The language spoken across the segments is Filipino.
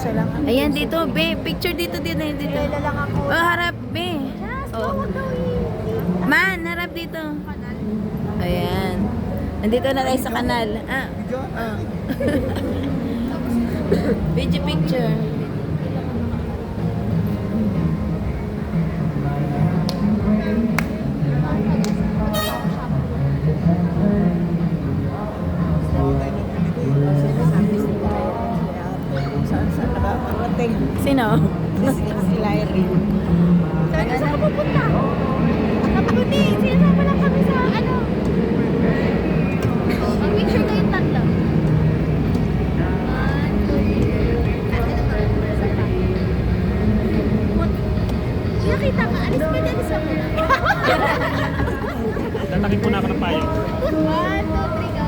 Isa lang. Ayan, dito, be. Picture dito, dito. Kailan lang ako. Oh, harap, be. Oh. Man, harap dito. Ayan. Nandito na tayo sa kanal. Ah. Oh. Video picture. Saan nakakarating? Sino? Si Lyrie. Saan ka pupunta? Kapuni, sinasama lang kami sa ano. Ang picture kayong tatlo. Nakita ka, alis ka dyan sa mo. Tatakin po na ako ng payo. 1, 2, 3, go.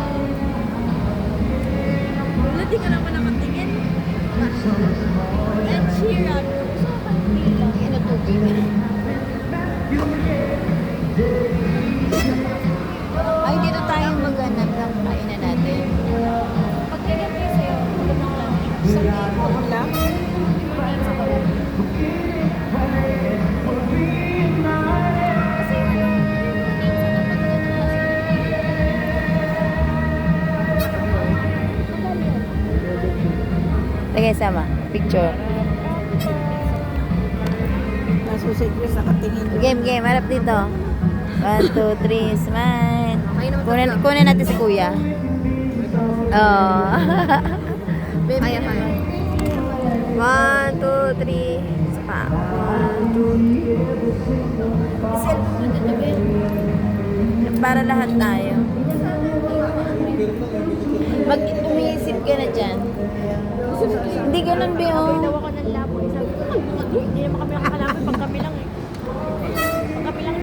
Wala, di ka naman nakatingin. Ed Sheeran. Gusto ko kang bilang. Yan ang tubig. Ay, dito tayo maghanap ng kainan natin. Pag ganyan kayo sa'yo, tulog ng lang. Ako lang. Kasi ano, minsan dapat Tagay sama. Picture. Nasusigil sa katingin. Game. Harap dito. 1, 2, 3, smile. Kunin natin si kuya. Oh. Kaya. 1, 2, 3. Saka. 1, 2, 3. Para lahat tayo. Umiisip ka na dyan. Hindi ganun, Beo. Daw ako ng labo.